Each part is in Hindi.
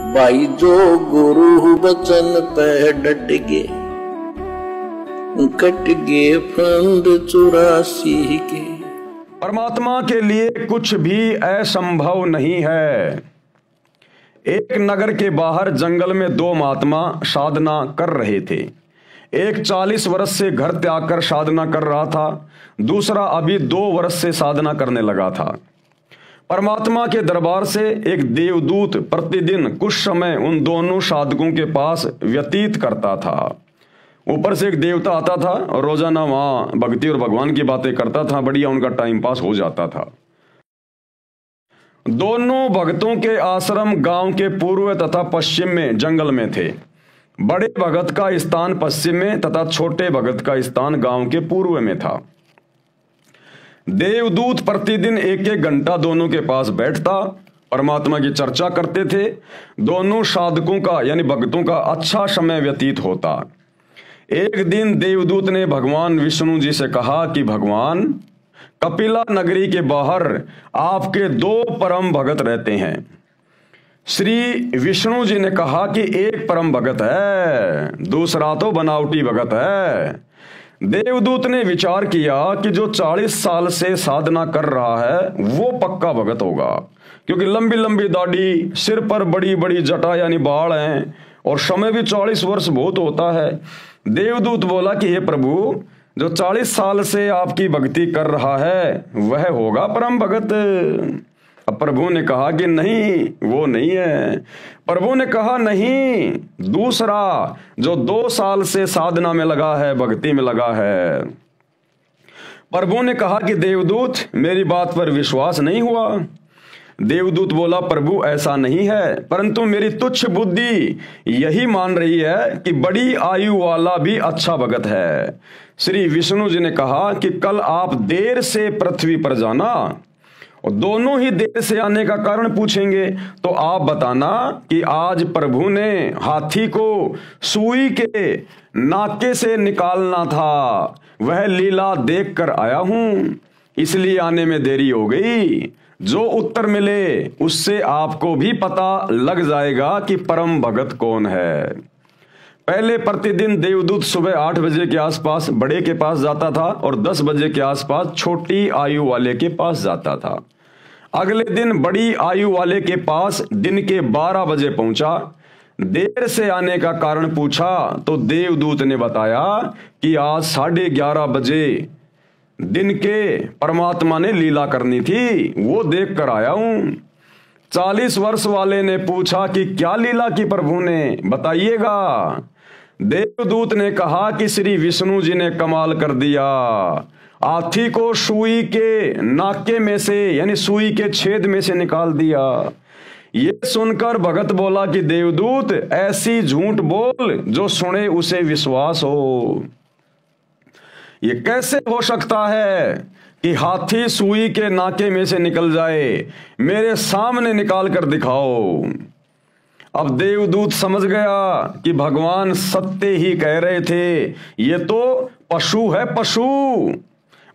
भाई जो गुरु बचन पे डट गे, कट गे फंद 84 के। परमात्मा के लिए कुछ भी असंभव नहीं है। एक नगर के बाहर जंगल में दो महात्मा साधना कर रहे थे। एक 40 वर्ष से घर त्याग कर साधना कर रहा था, दूसरा अभी 2 वर्ष से साधना करने लगा था। परमात्मा के दरबार से एक देवदूत प्रतिदिन कुछ समय उन दोनों साधकों के पास व्यतीत करता था। ऊपर से एक देवता आता था और रोजाना वहां भक्ति और भगवान की बातें करता था। बढ़िया उनका टाइम पास हो जाता था। दोनों भक्तों के आश्रम गांव के पूर्व तथा पश्चिम में जंगल में थे। बड़े भगत का स्थान पश्चिम में तथा छोटे भगत का स्थान गांव के पूर्व में था। देवदूत प्रतिदिन 1-1 घंटा दोनों के पास बैठता, परमात्मा की चर्चा करते थे। दोनों साधकों का यानी भक्तों का अच्छा समय व्यतीत होता। एक दिन देवदूत ने भगवान विष्णु जी से कहा कि भगवान, कपिला नगरी के बाहर आपके 2 परम भगत रहते हैं। श्री विष्णु जी ने कहा कि एक परम भगत है, दूसरा तो बनावटी भगत है। देवदूत ने विचार किया कि जो 40 साल से साधना कर रहा है वो पक्का भगत होगा, क्योंकि लंबी लंबी दाढ़ी, सिर पर बड़ी बड़ी जटा यानी बाल हैं और समय भी 40 वर्ष बहुत होता है। देवदूत बोला कि हे प्रभु, जो 40 साल से आपकी भक्ति कर रहा है वह होगा परम भगत। अब प्रभु ने कहा कि नहीं, वो नहीं है। प्रभु ने कहा नहीं, दूसरा जो 2 साल से साधना में लगा है, भक्ति में लगा है। प्रभु ने कहा कि देवदूत, मेरी बात पर विश्वास नहीं हुआ। देवदूत बोला, प्रभु ऐसा नहीं है, परंतु मेरी तुच्छ बुद्धि यही मान रही है कि बड़ी आयु वाला भी अच्छा भगत है। श्री विष्णु जी ने कहा कि कल आप देर से पृथ्वी पर जाना, और दोनों ही देर से आने का कारण पूछेंगे तो आप बताना कि आज प्रभु ने हाथी को सुई के नाके से निकालना था, वह लीला देख कर आया हूं, इसलिए आने में देरी हो गई। जो उत्तर मिले उससे आपको भी पता लग जाएगा कि परम भगत कौन है। पहले प्रतिदिन देवदूत सुबह 8 बजे के आसपास बड़े के पास जाता था और 10 बजे के आसपास छोटी आयु वाले के पास जाता था। अगले दिन बड़ी आयु वाले के पास दिन के 12 बजे पहुंचा। देर से आने का कारण पूछा तो देवदूत ने बताया कि आज 11:30 बजे दिन के परमात्मा ने लीला करनी थी, वो देख कर आया हूं। 40 वर्ष वाले ने पूछा कि क्या लीला की प्रभु ने, बताइएगा। देवदूत ने कहा कि श्री विष्णु जी ने कमाल कर दिया, हाथी को सुई के नाके में से यानी सुई के छेद में से निकाल दिया। ये सुनकर भगत बोला कि देवदूत, ऐसी झूठ बोल जो सुने उसे विश्वास हो। ये कैसे हो सकता है कि हाथी सुई के नाके में से निकल जाए, मेरे सामने निकाल कर दिखाओ। अब देवदूत समझ गया कि भगवान सत्य ही कह रहे थे, ये तो पशु है, पशु,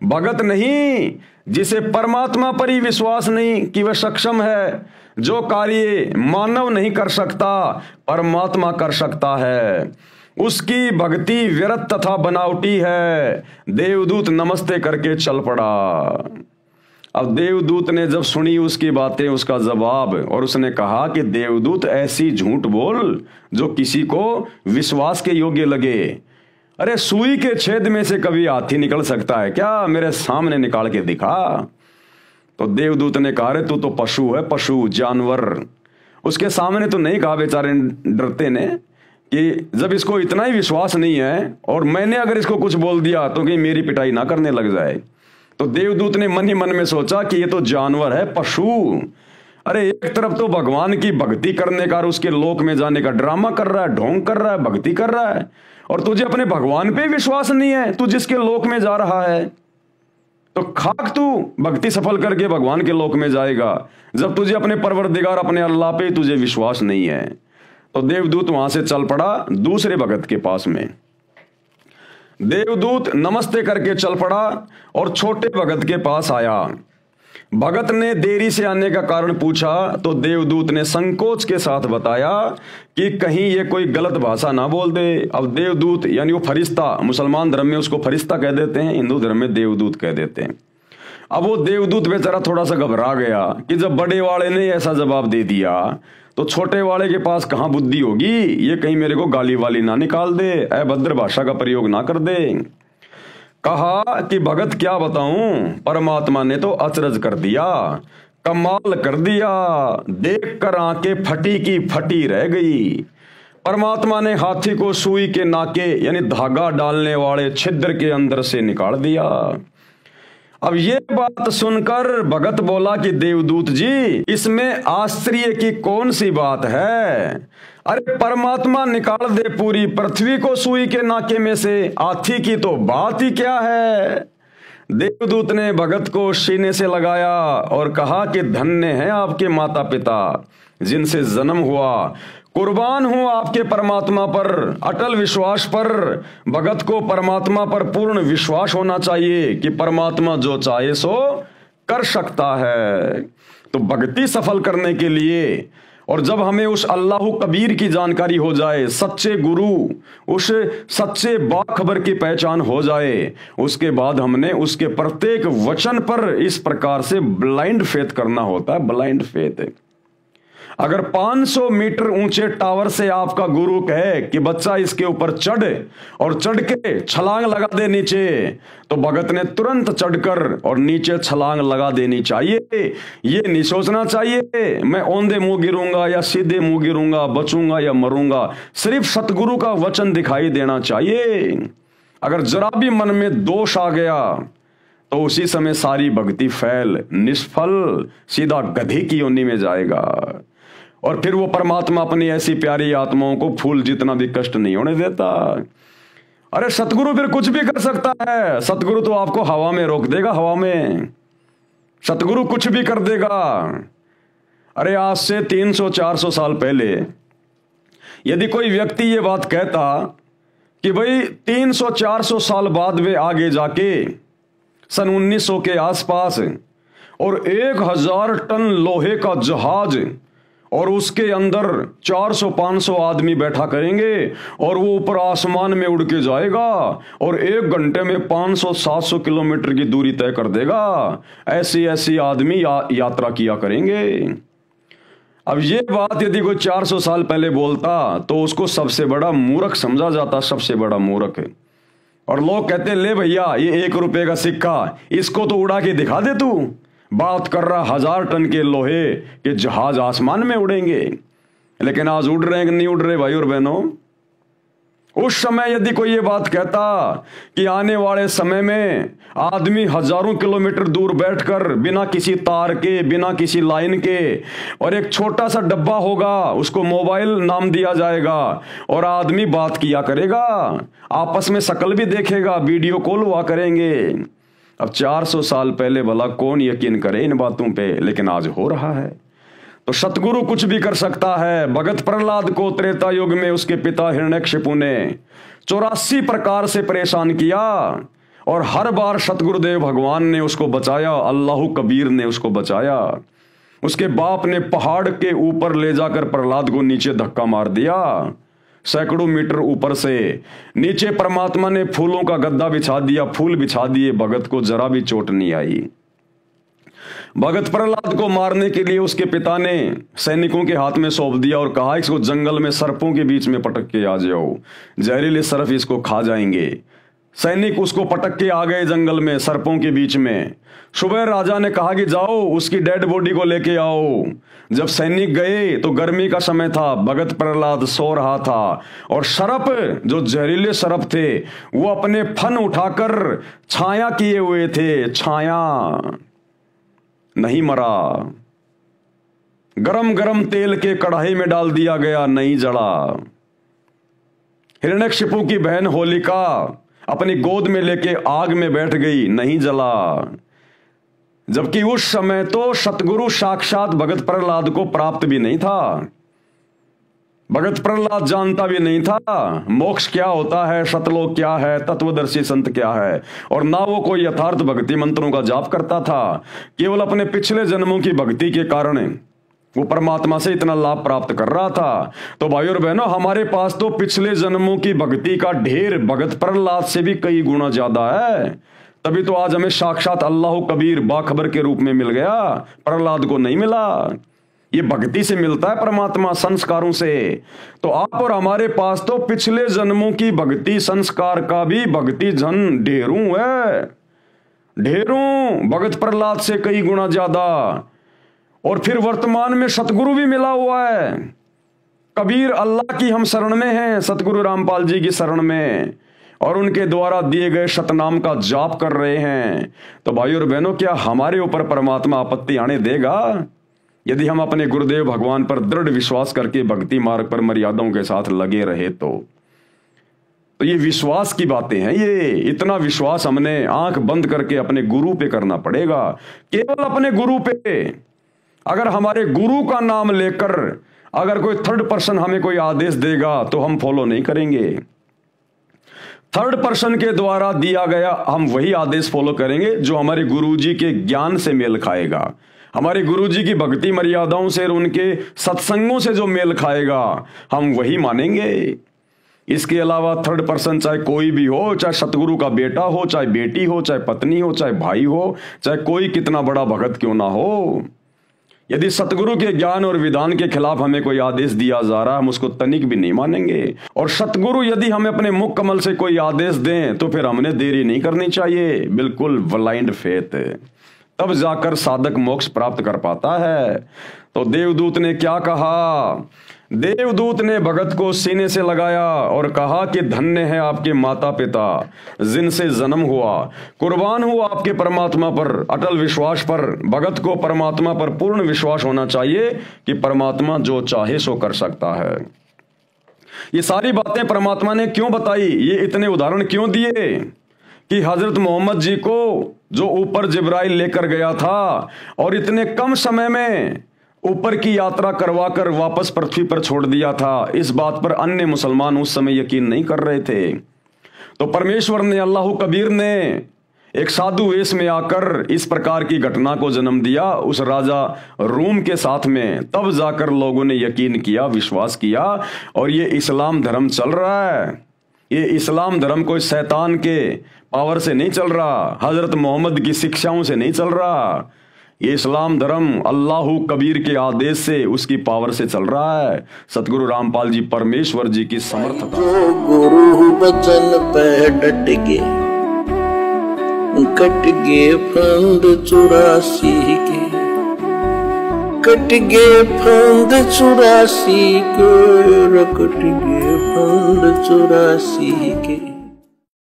भगत नहीं, जिसे परमात्मा पर ही विश्वास नहीं कि वह सक्षम है। जो कार्य मानव नहीं कर सकता परमात्मा कर सकता है, उसकी भक्ति व्यर्थ तथा बनावटी है। देवदूत नमस्ते करके चल पड़ा। अब देवदूत ने जब सुनी उसकी बातें, उसका जवाब, और उसने कहा कि देवदूत, ऐसी झूठ बोल जो किसी को विश्वास के योग्य लगे। अरे सुई के छेद में से कभी हाथी निकल सकता है क्या? मेरे सामने निकाल के दिखा। तो देवदूत ने कहा, तू तो पशु है, पशु, जानवर। उसके सामने तो नहीं कहा बेचारे डरते ने कि जब इसको इतना ही विश्वास नहीं है और मैंने अगर इसको कुछ बोल दिया तो कहीं मेरी पिटाई ना करने लग जाए। तो देवदूत ने मन ही मन में सोचा कि ये तो जानवर है, पशु। अरे एक तरफ तो भगवान की भक्ति करने का और उसके लोक में जाने का ड्रामा कर रहा है, ढोंग कर रहा है, भक्ति कर रहा है, और तुझे अपने भगवान पे विश्वास नहीं है, तू जिसके लोक में जा रहा है। तो खाक तू भक्ति सफल करके भगवान के लोक में जाएगा, जब तुझे अपने परवरदिगार, अपने अल्लाह पे तुझे विश्वास नहीं है। तो देवदूत वहां से चल पड़ा दूसरे भगत के पास में। देवदूत नमस्ते करके चल पड़ा और छोटे भगत के पास आया। भगत ने देरी से आने का कारण पूछा तो देवदूत ने संकोच के साथ बताया कि कहीं ये कोई गलत भाषा ना बोल दे। अब देवदूत यानी वो फरिश्ता, मुसलमान धर्म में उसको फरिश्ता कह देते हैं, हिंदू धर्म में देवदूत कह देते हैं। अब वो देवदूत बेचारा थोड़ा सा घबरा गया कि जब बड़े वाले ने ऐसा जवाब दे दिया तो छोटे वाले के पास कहां बुद्धि होगी, ये कहीं मेरे को गाली वाली ना निकाल दे, अभद्र भाषा का प्रयोग ना कर दे। कहा कि भगत क्या बताऊं, परमात्मा ने तो अचरज कर दिया, कमाल कर दिया, देखकर आंखें फटी की फटी रह गई। परमात्मा ने हाथी को सुई के नाके यानी धागा डालने वाले छिद्र के अंदर से निकाल दिया। अब ये बात सुनकर भगत बोला कि देवदूत जी, इसमें आश्चर्य की कौन सी बात है? अरे परमात्मा निकाल दे पूरी पृथ्वी को सुई के नाके में से, हाथी की तो बात ही क्या है। देवदूत ने भगत को सीने से लगाया और कहा कि धन्य है आपके माता पिता जिनसे जन्म हुआ, कुर्बान हूं आपके परमात्मा पर, अटल विश्वास पर। भगत को परमात्मा पर पूर्ण विश्वास होना चाहिए कि परमात्मा जो चाहे सो कर सकता है। तो भक्ति सफल करने के लिए और जब हमें उस अल्लाह कबीर की जानकारी हो जाए, सच्चे गुरु, उस सच्चे बाखबर की पहचान हो जाए, उसके बाद हमने उसके प्रत्येक वचन पर इस प्रकार से ब्लाइंड फेथ करना होता है। ब्लाइंड फेथ, अगर 500 मीटर ऊंचे टावर से आपका गुरु कहे कि बच्चा इसके ऊपर चढ़ और चढ़ के छलांग लगा दे नीचे, तो भगत ने तुरंत चढ़कर और नीचे छलांग लगा देनी चाहिए। ये नहीं सोचना चाहिए मैं औंधे मुंह गिरूंगा या सीधे मुंह गिरूंगा, बचूंगा या मरूंगा। सिर्फ सतगुरु का वचन दिखाई देना चाहिए। अगर जरा भी मन में दोष आ गया तो उसी समय सारी भक्ति फैल, निष्फल, सीधा गधे की योनि में जाएगा। और फिर वो परमात्मा अपनी ऐसी प्यारी आत्माओं को फूल जितना भी कष्ट नहीं होने देता। अरे सतगुरु फिर कुछ भी कर सकता है। सतगुरु तो आपको हवा में रोक देगा, हवा में सतगुरु कुछ भी कर देगा। अरे आज से 300-400 साल पहले यदि कोई व्यक्ति ये बात कहता कि भाई 300-400 साल बाद वे आगे जाके सन 1900 के आसपास और 1000 टन लोहे का जहाज और उसके अंदर 400-500 आदमी बैठा करेंगे और वो ऊपर आसमान में उड़ के जाएगा और 1 घंटे में 500-700 किलोमीटर की दूरी तय कर देगा, ऐसी ऐसी आदमी यात्रा किया करेंगे। अब ये बात यदि कोई 400 साल पहले बोलता तो उसको सबसे बड़ा मूर्ख समझा जाता, सबसे बड़ा मूर्ख। और लोग कहते ले भैया ये 1 रुपए का सिक्का, इसको तो उड़ा के दिखा दे तू। बात कर रहा 1000 टन के लोहे के जहाज आसमान में उड़ेंगे। लेकिन आज उड़ रहे हैं कि नहीं उड़ रहे भाई और बहनों? उस समय यदि कोई ये बात कहता कि आने वाले समय में आदमी हजारों किलोमीटर दूर बैठकर बिना किसी तार के, बिना किसी लाइन के, और एक छोटा सा डब्बा होगा उसको मोबाइल नाम दिया जाएगा और आदमी बात किया करेगा, आपस में शक्ल भी देखेगा, वीडियो कॉल हुआ करेंगे। अब 400 साल पहले भला कौन यकीन करे इन बातों पे, लेकिन आज हो रहा है। तो सतगुरु कुछ भी कर सकता है। भगत प्रहलाद को त्रेता युग में उसके पिता हिरण्यकशिपु ने 84 प्रकार से परेशान किया और हर बार सतगुरुदेव भगवान ने उसको बचाया, अल्लाह कबीर ने उसको बचाया। उसके बाप ने पहाड़ के ऊपर ले जाकर प्रहलाद को नीचे धक्का मार दिया, सैकड़ों मीटर ऊपर से नीचे परमात्मा ने फूलों का गद्दा बिछा दिया, फूल बिछा दिए, भगत को जरा भी चोट नहीं आई। भगत प्रहलाद को मारने के लिए उसके पिता ने सैनिकों के हाथ में सौंप दिया और कहा इसको जंगल में सर्पों के बीच में पटक के आ जाओ, जहरीले सर्प इसको खा जाएंगे। सैनिक उसको पटक के आ गए जंगल में सर्पों के बीच में। सुबह राजा ने कहा कि जाओ उसकी डेड बॉडी को लेके आओ। जब सैनिक गए तो गर्मी का समय था, भगत प्रहलाद सो रहा था और सर्प जो जहरीले सर्प थे वो अपने फन उठाकर छाया किए हुए थे, छाया नहीं मरा। गरम गरम तेल के कढ़ाई में डाल दिया गया, नहीं जला। हिरण्यकशिपु की बहन होलिका अपनी गोद में लेके आग में बैठ गई, नहीं जला। जबकि उस समय तो सतगुरु साक्षात भगत प्रहलाद को प्राप्त भी नहीं था। भगत प्रहलाद जानता भी नहीं था मोक्ष क्या होता है, सतलोक क्या है, तत्वदर्शी संत क्या है, और ना वो कोई यथार्थ भक्ति मंत्रों का जाप करता था। केवल अपने पिछले जन्मों की भक्ति के कारण वो परमात्मा से इतना लाभ प्राप्त कर रहा था। तो भाई और बहनों, हमारे पास तो पिछले जन्मों की भक्ति का ढेर भगत प्रहलाद से भी कई गुना ज्यादा है। तभी तो आज हमें साक्षात अल्लाह कबीर बाखबर के रूप में मिल गया, प्रहलाद को नहीं मिला। ये भक्ति से मिलता है परमात्मा, संस्कारों से। तो आप और हमारे पास तो पिछले जन्मों की भक्ति संस्कार का भी भक्ति धन ढेरों है, ढेरों, भगत प्रहलाद से कई गुना ज्यादा। और फिर वर्तमान में सतगुरु भी मिला हुआ है। कबीर अल्लाह की हम शरण में हैं, सतगुरु रामपाल जी की शरण में, और उनके द्वारा दिए गए सतनाम का जाप कर रहे हैं। तो भाई और बहनों, क्या हमारे ऊपर परमात्मा आपत्ति आने देगा यदि हम अपने गुरुदेव भगवान पर दृढ़ विश्वास करके भक्ति मार्ग पर मर्यादाओं के साथ लगे रहे? तो ये विश्वास की बातें हैं। ये इतना विश्वास हमने आंख बंद करके अपने गुरु पे करना पड़ेगा, केवल अपने गुरु पे। अगर हमारे गुरु का नाम लेकर अगर कोई थर्ड पर्सन हमें कोई आदेश देगा तो हम फॉलो नहीं करेंगे। थर्ड पर्सन के द्वारा दिया गया हम वही आदेश फॉलो करेंगे जो हमारे गुरुजी के ज्ञान से मेल खाएगा, हमारे गुरुजी की भक्ति मर्यादाओं से, उनके सत्संगों से जो मेल खाएगा हम वही मानेंगे। इसके अलावा थर्ड पर्सन चाहे कोई भी हो, चाहे सतगुरु का बेटा हो, चाहे बेटी हो, चाहे पत्नी हो, चाहे भाई हो, चाहे कोई कितना बड़ा भगत क्यों ना हो, यदि सतगुरु के ज्ञान और विधान के खिलाफ हमें कोई आदेश दिया जा रहा है हम उसको तनिक भी नहीं मानेंगे। और सतगुरु यदि हमें अपने मुख कमल से कोई आदेश दें तो फिर हमने देरी नहीं करनी चाहिए, बिल्कुल ब्लाइंड फेथ, तब जाकर साधक मोक्ष प्राप्त कर पाता है। तो देवदूत ने क्या कहा? देवदूत ने भगत को सीने से लगाया और कहा कि धन्य है आपके माता पिता जिनसे जन्म हुआ, कुर्बान हुआ आपके परमात्मा पर, अटल विश्वास पर। भगत को परमात्मा पर पूर्ण विश्वास होना चाहिए कि परमात्मा जो चाहे सो कर सकता है। ये सारी बातें परमात्मा ने क्यों बताई, ये इतने उदाहरण क्यों दिए कि हजरत मोहम्मद जी को जो ऊपर जिब्राइल लेकर गया था और इतने कम समय में ऊपर की यात्रा करवाकर वापस पृथ्वी पर छोड़ दिया था, इस बात पर अन्य मुसलमान उस समय यकीन नहीं कर रहे थे। तो परमेश्वर ने, अल्लाह कबीर ने एक साधु वेश में आकर इस प्रकार की घटना को जन्म दिया उस राजा रूम के साथ में। तब जाकर लोगों ने यकीन किया, विश्वास किया, और ये इस्लाम धर्म चल रहा है। ये इस्लाम धर्म कोई शैतान के पावर से नहीं चल रहा, हजरत मोहम्मद की शिक्षाओं से नहीं चल रहा। ये इस्लाम धर्म अल्लाह कबीर के आदेश से, उसकी पावर से चल रहा है। सतगुरु रामपाल जी परमेश्वर जी की समर्थता। जो गुरु बचन पे डट के कट गे फंद 84 के, कट गे फंद 84 के, कट गे फंद 84 के।